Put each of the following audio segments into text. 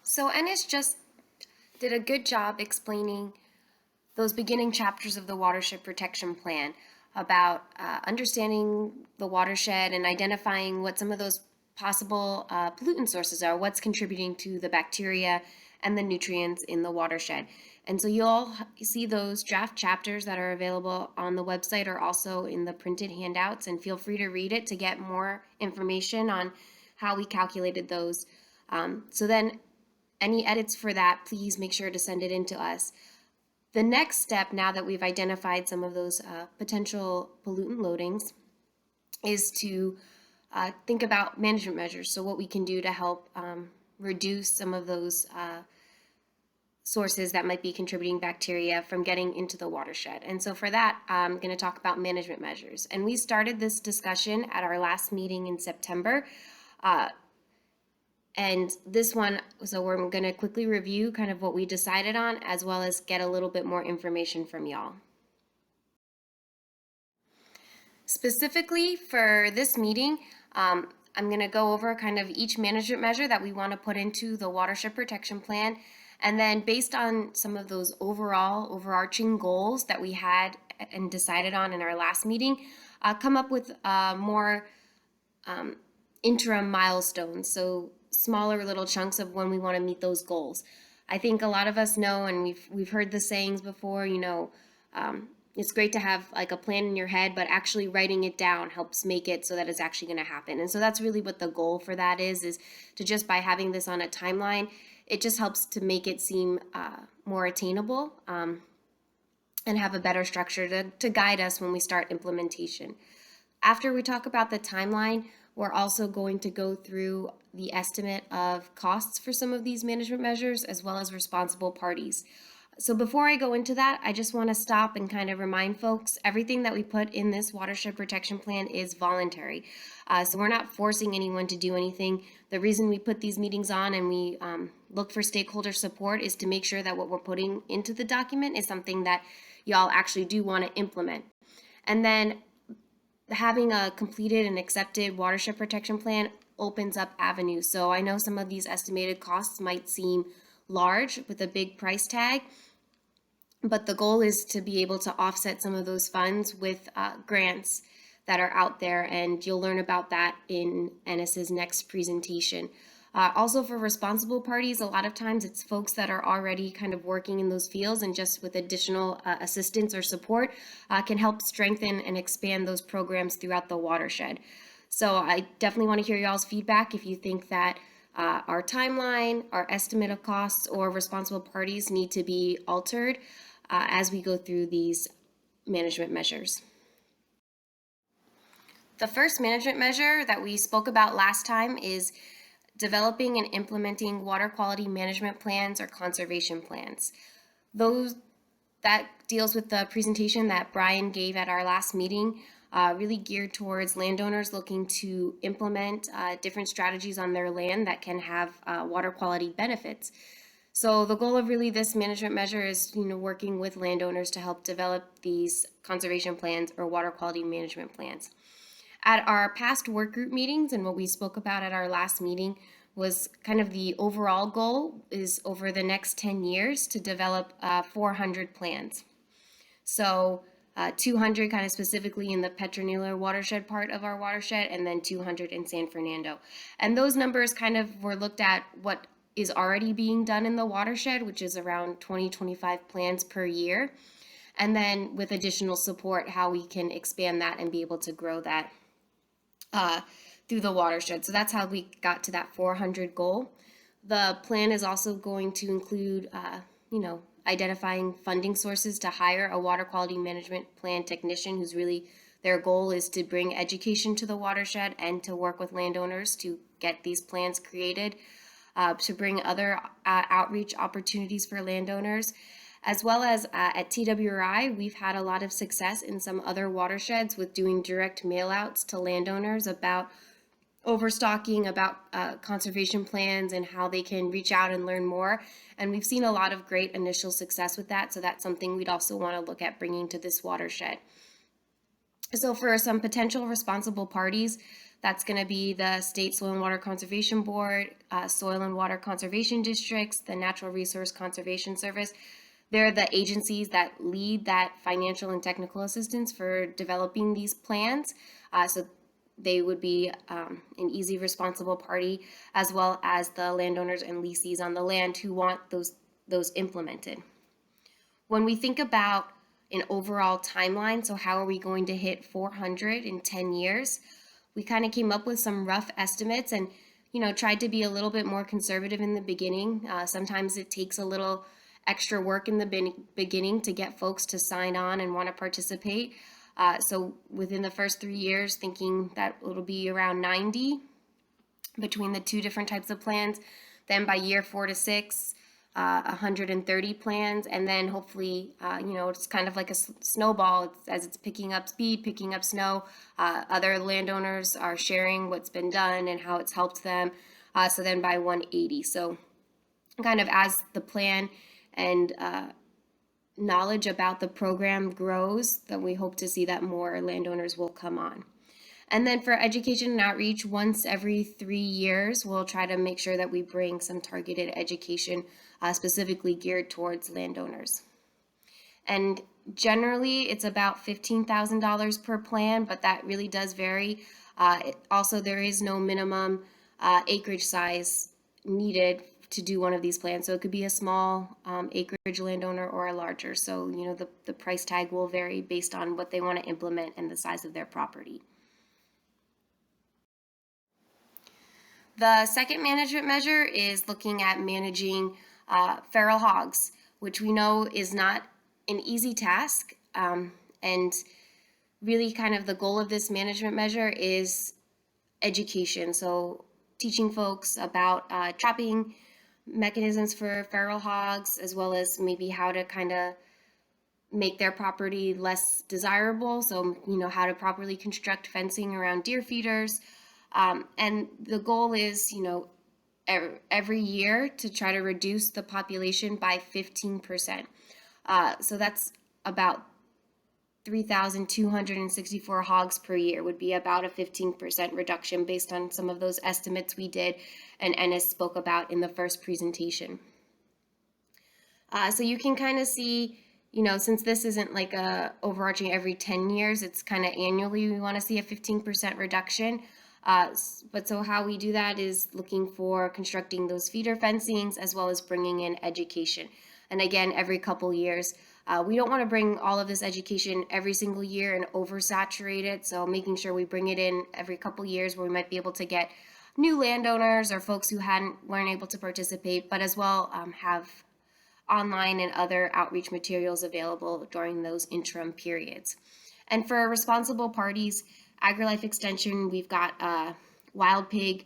So Ennis just did a good job explaining those beginning chapters of the Watershed Protection Plan about understanding the watershed and identifying what some of those possible pollutant sources are, what's contributing to the bacteria and the nutrients in the watershed. And so you'll see those draft chapters that are available on the website or also in the printed handouts, and feel free to read it to get more information on how we calculated those. So then any edits for that, please make sure to send it in to us. The next step, now that we've identified some of those potential pollutant loadings, is to think about management measures. So what we can do to help reduce some of those sources that might be contributing bacteria from getting into the watershed. And so for that, I'm going to talk about management measures. And we started this discussion at our last meeting in September. And this one, so we're going to quickly review kind of what we decided on, as well as get a little bit more information from y'all. Specifically for this meeting, I'm going to go over kind of each management measure that we want to put into the Watershed Protection Plan. And then based on some of those overarching goals that we had and decided on in our last meeting, come up with more interim milestones. So smaller little chunks of when we want to meet those goals. I think a lot of us know, and we've heard the sayings before, it's great to have like a plan in your head, but actually writing it down helps make it so that it's actually going to happen. And so that's really what the goal for that is to, just by having this on a timeline, it just helps to make it seem more attainable and have a better structure to guide us when we start implementation. After we talk about the timeline, we're also going to go through the estimate of costs for some of these management measures, as well as responsible parties. So before I go into that, I just want to stop and kind of remind folks, everything that we put in this Watershed Protection Plan is voluntary. So we're not forcing anyone to do anything. The reason we put these meetings on and we look for stakeholder support is to make sure that what we're putting into the document is something that y'all actually do want to implement. And then having a completed and accepted Watershed Protection Plan opens up avenues. So I know some of these estimated costs might seem large with a big price tag, but the goal is to be able to offset some of those funds with grants that are out there, and you'll learn about that in Ennis's next presentation. Also for responsible parties, a lot of times it's folks that are already kind of working in those fields, and just with additional assistance or support can help strengthen and expand those programs throughout the watershed. So I definitely want to hear y'all's feedback if you think that our timeline, our estimate of costs, or responsible parties need to be altered as we go through these management measures. The first management measure that we spoke about last time is developing and implementing water quality management plans or conservation plans. That deals with the presentation that Brian gave at our last meeting, really geared towards landowners looking to implement different strategies on their land that can have water quality benefits. So the goal of really this management measure is, working with landowners to help develop these conservation plans or water quality management plans. At our past work group meetings, and what we spoke about at our last meeting was kind of the overall goal is over the next 10 years to develop 400 plans. So 200 kind of specifically in the Petronila watershed part of our watershed, and then 200 in San Fernando. And those numbers kind of were looked at what is already being done in the watershed, which is around 20-25 plans per year. And then with additional support, how we can expand that and be able to grow that through the watershed. So that's how we got to that 400 goal. The plan is also going to include, identifying funding sources to hire a water quality management plan technician who's really, their goal is to bring education to the watershed and to work with landowners to get these plans created, to bring other outreach opportunities for landowners. As well as at TWRI, we've had a lot of success in some other watersheds with doing direct mail outs to landowners about overstocking, about conservation plans and how they can reach out and learn more. And we've seen a lot of great initial success with that. So that's something we'd also want to look at bringing to this watershed. So for some potential responsible parties That's going to be the State Soil and Water Conservation Board, Soil and Water Conservation Districts, the Natural Resource Conservation Service. They're the agencies that lead that financial and technical assistance for developing these plans. So they would be an easy, responsible party, as well as the landowners and lessees on the land who want those implemented. When we think about an overall timeline, so how are we going to hit 400 in 10 years? We kind of came up with some rough estimates and, tried to be a little bit more conservative in the beginning. Sometimes it takes a little extra work in the beginning to get folks to sign on and want to participate. So within the first 3 years, thinking that it'll be around 90 between the two different types of plans. Then by year 4 to 6, 130 plans, and then hopefully, it's kind of like a snowball. As it's picking up speed, picking up snow, other landowners are sharing what's been done and how it's helped them. So then by 180, so kind of as the plan and knowledge about the program grows, then we hope to see that more landowners will come on. And then for education and outreach, once every 3 years, we'll try to make sure that we bring some targeted education specifically geared towards landowners. And generally, it's about $15,000 per plan, but that really does vary. Also, there is no minimum acreage size needed to do one of these plans. So it could be a small acreage landowner or a larger. So, the price tag will vary based on what they want to implement and the size of their property. The second management measure is looking at managing feral hogs, which we know is not an easy task. And really kind of the goal of this management measure is education. So teaching folks about trapping mechanisms for feral hogs, as well as maybe how to kind of make their property less desirable. So, how to properly construct fencing around deer feeders. And the goal is, every year to try to reduce the population by 15%. So that's about 3,264 hogs per year would be about a 15% reduction based on some of those estimates we did and Ennis spoke about in the first presentation. So you can kind of see, since this isn't like a overarching every 10 years, it's kind of annually we want to see a 15% reduction. But so how we do that is looking for constructing those feeder fencings as well as bringing in education. And again, every couple years. We don't want to bring all of this education every single year and oversaturate it. So making sure we bring it in every couple years where we might be able to get new landowners or folks who weren't able to participate, but as well have online and other outreach materials available during those interim periods. And for responsible parties, AgriLife Extension, we've got a wild pig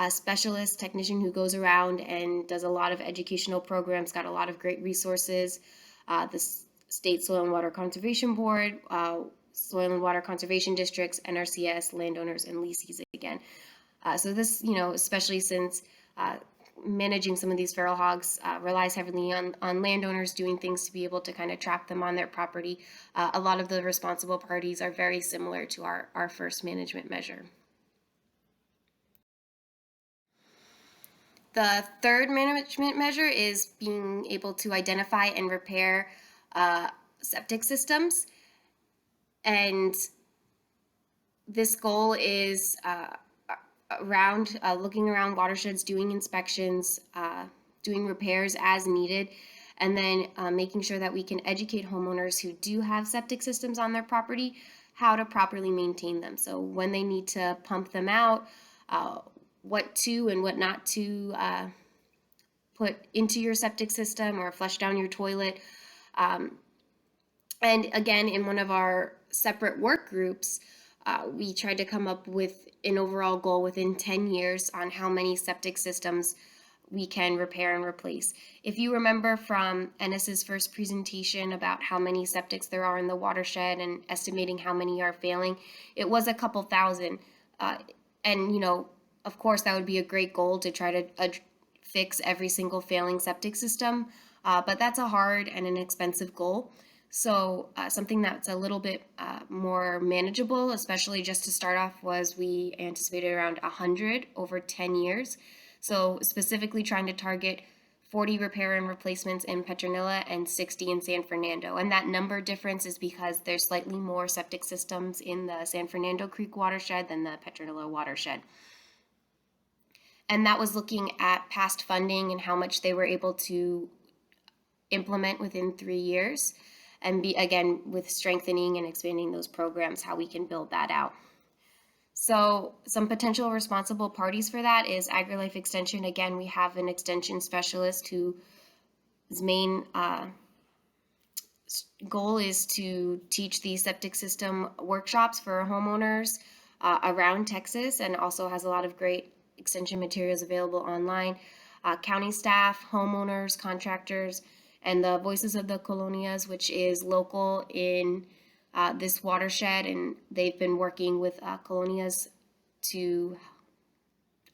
specialist technician who goes around and does a lot of educational programs, got a lot of great resources. The State Soil and Water Conservation Board, Soil and Water Conservation Districts, NRCS, landowners, and lessees again. So this, especially since managing some of these feral hogs relies heavily on landowners doing things to be able to kind of trap them on their property. A lot of the responsible parties are very similar to our first management measure. The third management measure is being able to identify and repair septic systems. And this goal is around looking around watersheds, doing inspections, doing repairs as needed, and then making sure that we can educate homeowners who do have septic systems on their property how to properly maintain them. So when they need to pump them out, what to and what not to put into your septic system or flush down your toilet. And again, in one of our separate work groups, we tried to come up with an overall goal within 10 years on how many septic systems we can repair and replace. If you remember from Ennis's first presentation about how many septics there are in the watershed and estimating how many are failing, it was a couple thousand. And, of course, that would be a great goal to try to fix every single failing septic system, but that's a hard and an expensive goal. So something that's a little bit more manageable, especially just to start off, was we anticipated around 100 over 10 years. So specifically trying to target 40 repair and replacements in Petronila and 60 in San Fernando. And that number difference is because there's slightly more septic systems in the San Fernando Creek watershed than the Petronila watershed. And that was looking at past funding and how much they were able to implement within 3 years, and be, again, with strengthening and expanding those programs, how we can build that out. So some potential responsible parties for that is AgriLife Extension. Again, we have an extension specialist whose main goal is to teach these septic system workshops for homeowners around Texas, and also has a lot of great extension materials available online. County staff, homeowners, contractors, and the Voices of the Colonias, which is local in this watershed, and they've been working with colonias to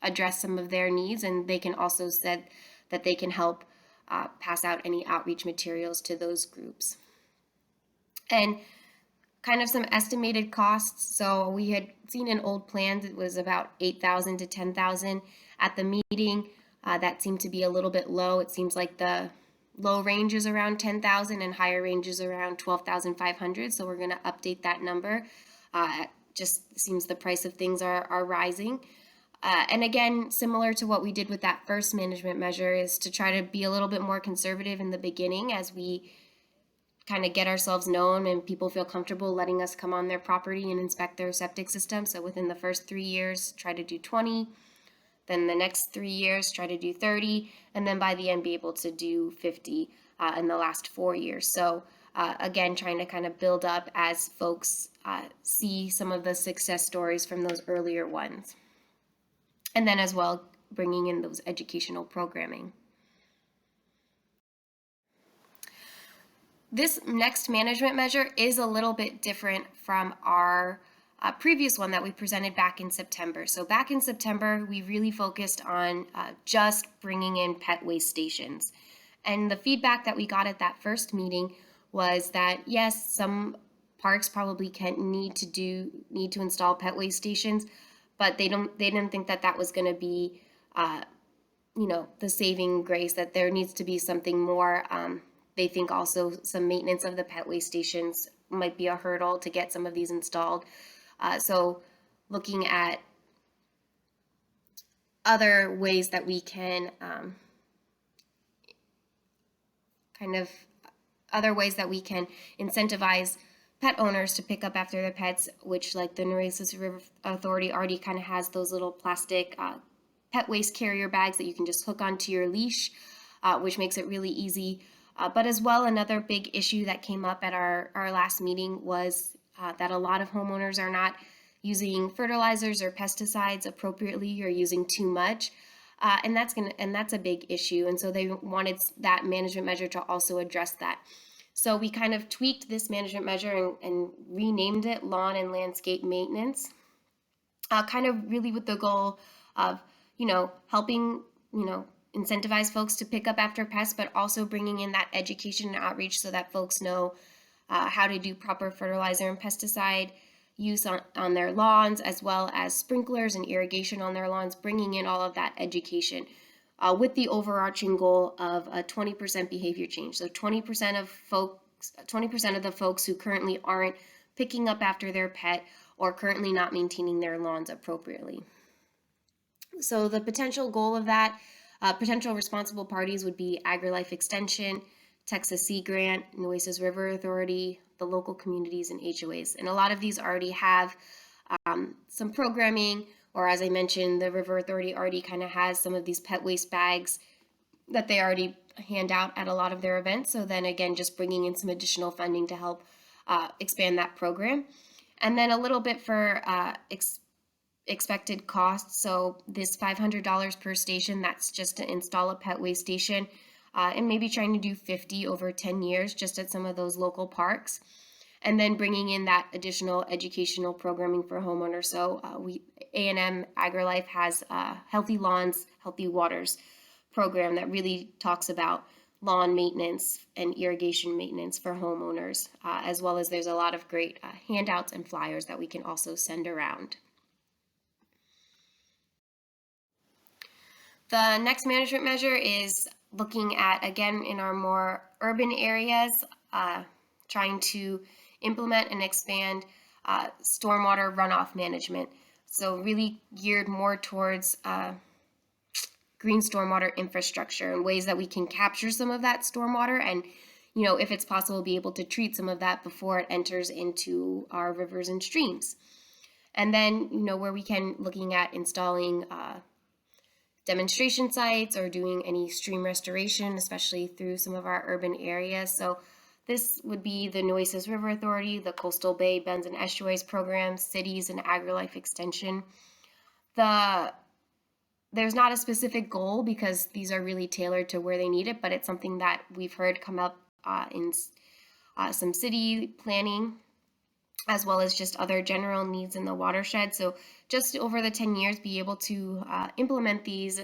address some of their needs, and they can also said that they can help pass out any outreach materials to those groups. And kind of some estimated costs. So we had seen in old plans it was about $8,000 to $10,000. At the meeting, that seemed to be a little bit low. It seems like the low range is around $10,000 and higher range is around $12,500. So we're going to update that number. Just seems the price of things are rising. And again, similar to what we did with that first management measure, is to try to be a little bit more conservative in the beginning as we kind of get ourselves known and people feel comfortable letting us come on their property and inspect their septic system. So within the first 3 years, try to do 20. Then the next 3 years, try to do 30. And then by the end, be able to do 50 in the last 4 years. So again, trying to kind of build up as folks see some of the success stories from those earlier ones. And then as well, bringing in those educational programming. This next management measure is a little bit different from our previous one that we presented back in September. So back in September, we really focused on just bringing in pet waste stations. And the feedback that we got at that first meeting was that, yes, some parks probably need to install pet waste stations, but they didn't think that was going to be the saving grace, that there needs to be something more. They think also some maintenance of the pet waste stations might be a hurdle to get some of these installed. So looking at other ways that we can incentivize pet owners to pick up after their pets, which, like the Nueces River Authority already kind of has those little plastic pet waste carrier bags that you can just hook onto your leash, which makes it really easy. But as well, another big issue that came up at our last meeting was that a lot of homeowners are not using fertilizers or pesticides appropriately, or using too much, and that's a big issue. And so they wanted that management measure to also address that. So we kind of tweaked this management measure and renamed it Lawn and Landscape Maintenance, kind of really with the goal of helping incentivize folks to pick up after pests, but also bringing in that education and outreach so that folks know how to do proper fertilizer and pesticide use on their lawns, as well as sprinklers and irrigation on their lawns, bringing in all of that education with the overarching goal of a 20% behavior change. So 20% of the folks who currently aren't picking up after their pet or currently not maintaining their lawns appropriately. So the potential goal of that, potential responsible parties would be AgriLife Extension, Texas Sea Grant, Nueces River Authority, the local communities, and HOAs. And a lot of these already have some programming, or as I mentioned, the River Authority already kind of has some of these pet waste bags that they already hand out at a lot of their events. So then again, just bringing in some additional funding to help expand that program. And then a little bit for expected costs. So this $500 per station, that's just to install a pet waste station, and maybe trying to do 50 over 10 years just at some of those local parks. And then bringing in that additional educational programming for homeowners. So A&M AgriLife has Healthy Lawns, Healthy Waters program that really talks about lawn maintenance and irrigation maintenance for homeowners, as well as there's a lot of great handouts and flyers that we can also send around. The next management measure is looking at, again, in our more urban areas, trying to implement and expand stormwater runoff management. So really geared more towards green stormwater infrastructure and ways that we can capture some of that stormwater and, if it's possible, be able to treat some of that before it enters into our rivers and streams. And then, where we can, looking at installing demonstration sites or doing any stream restoration, especially through some of our urban areas. So this would be the Nueces River Authority, the Coastal Bay Bends and Estuaries Program, cities, and AgriLife Extension. There's not a specific goal because these are really tailored to where they need it, but it's something that we've heard come up in some city planning, as well as just other general needs in the watershed. So just over the 10 years, be able to implement these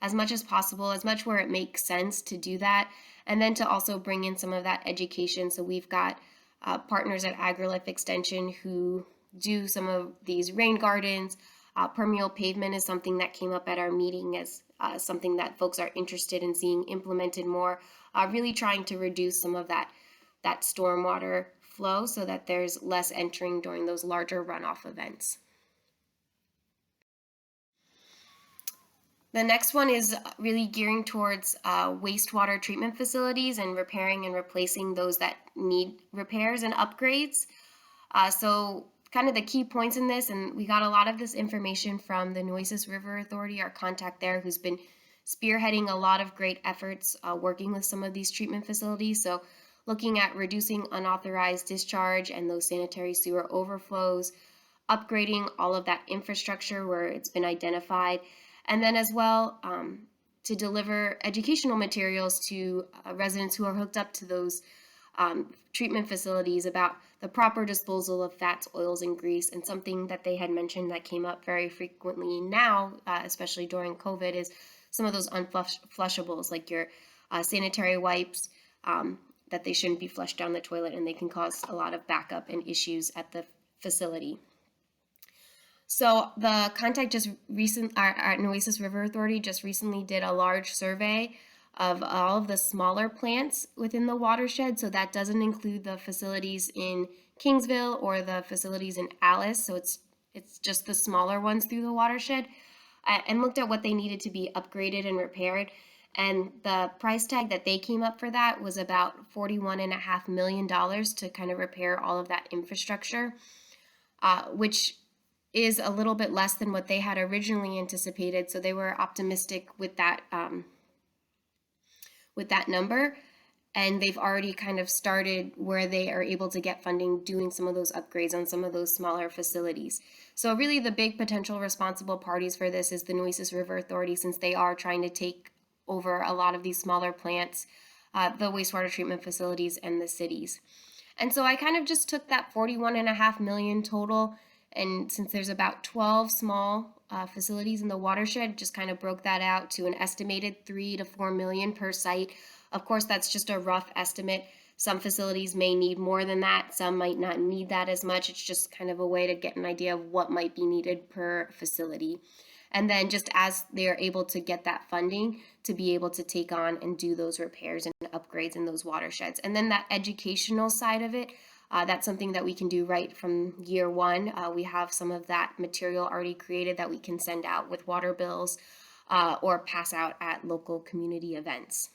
as much as possible, as much where it makes sense to do that, and then to also bring in some of that education. So we've got partners at AgriLife Extension who do some of these rain gardens. Permeable pavement is something that came up at our meeting as something that folks are interested in seeing implemented more, really trying to reduce some of that stormwater flow so that there's less entering during those larger runoff events. The next one is really gearing towards wastewater treatment facilities and repairing and replacing those that need repairs and upgrades. So kind of the key points in this, and we got a lot of this information from the Nueces River Authority, our contact there, who's been spearheading a lot of great efforts working with some of these treatment facilities. So looking at reducing unauthorized discharge and those sanitary sewer overflows, upgrading all of that infrastructure where it's been identified, and then as well to deliver educational materials to residents who are hooked up to those treatment facilities about the proper disposal of fats, oils, and grease. And something that they had mentioned that came up very frequently now, especially during COVID, is some of those unflushables, like your sanitary wipes, that they shouldn't be flushed down the toilet, and they can cause a lot of backup and issues at the facility. So the contact our Nueces River Authority just recently did a large survey of all of the smaller plants within the watershed. So that doesn't include the facilities in Kingsville or the facilities in Alice. So it's just the smaller ones through the watershed, and looked at what they needed to be upgraded and repaired. And the price tag that they came up for that was about $41.5 million to kind of repair all of that infrastructure, which is a little bit less than what they had originally anticipated. So they were optimistic with that number, and they've already kind of started where they are able to get funding doing some of those upgrades on some of those smaller facilities. So really the big potential responsible parties for this is the Nueces River Authority, since they are trying to take over a lot of these smaller plants, the wastewater treatment facilities, and the cities. And so I kind of just took that $41.5 million total, and since there's about 12 small facilities in the watershed, just kind of broke that out to an estimated $3 to $4 million per site. Of course, that's just a rough estimate. Some facilities may need more than that. Some might not need that as much. It's just kind of a way to get an idea of what might be needed per facility. And then just as they're able to get that funding to be able to take on and do those repairs and upgrades in those watersheds. And then that educational side of it, that's something that we can do right from year one. We have some of that material already created that we can send out with water bills or pass out at local community events.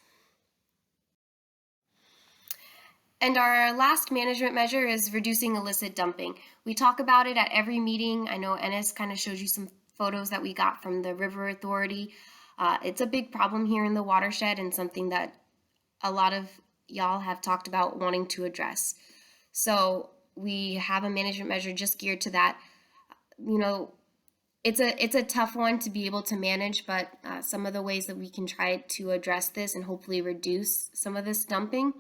And our last management measure is reducing illicit dumping. We talk about it at every meeting. I know Ennis kind of showed you some photos that we got from the River Authority. It's a big problem here in the watershed and something that a lot of y'all have talked about wanting to address. So we have a management measure just geared to that. It's a tough one to be able to manage, but some of the ways that we can try to address this and hopefully reduce some of this dumping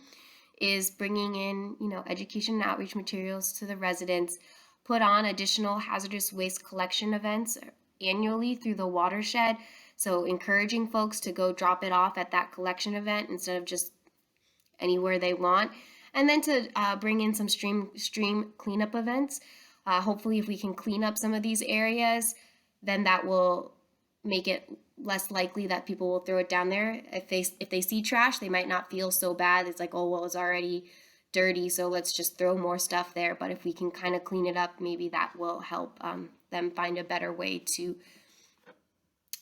is bringing in, education and outreach materials to the residents, put on additional hazardous waste collection events annually through the watershed. So encouraging folks to go drop it off at that collection event instead of just anywhere they want. And then to bring in some stream cleanup events. Hopefully, if we can clean up some of these areas, then that will make it less likely that people will throw it down there. If they see trash, they might not feel so bad. It's like, oh well, it's already dirty, so let's just throw more stuff there. But if we can kind of clean it up, maybe that will help them find a better way to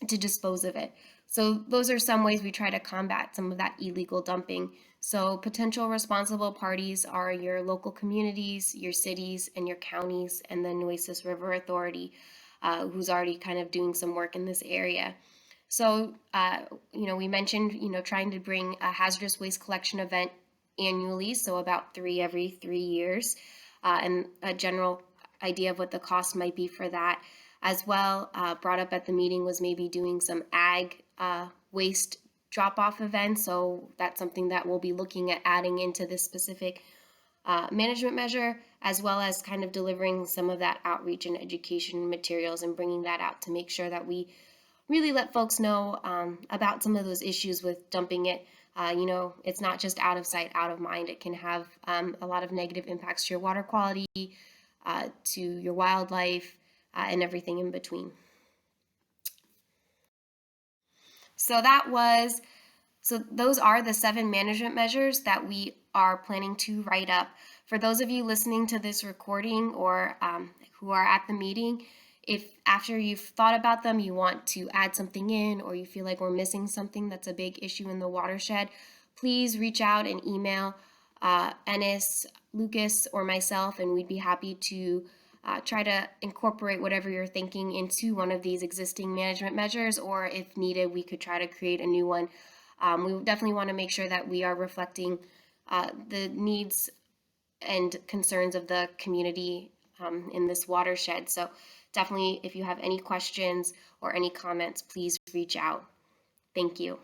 dispose of it. So those are some ways we try to combat some of that illegal dumping. So potential responsible parties are your local communities, your cities, and your counties, and the Nueces River Authority, who's already kind of doing some work in this area. So, we mentioned, trying to bring a hazardous waste collection event annually, so about every 3 years, and a general idea of what the cost might be for that. As well, brought up at the meeting was maybe doing some ag waste drop-off events, so that's something that we'll be looking at adding into this specific management measure, as well as kind of delivering some of that outreach and education materials and bringing that out to make sure that we really let folks know about some of those issues with dumping it. It's not just out of sight, out of mind. It can have a lot of negative impacts to your water quality, to your wildlife, and everything in between. So those are the 7 management measures that we are planning to write up. For those of you listening to this recording or who are at the meeting, if after you've thought about them, you want to add something in, or you feel like we're missing something that's a big issue in the watershed, please reach out and email Ennis, Lucas, or myself, and we'd be happy to try to incorporate whatever you're thinking into one of these existing management measures, or if needed, we could try to create a new one. We definitely want to make sure that we are reflecting the needs and concerns of the community in this watershed. So definitely, if you have any questions or any comments, please reach out. Thank you.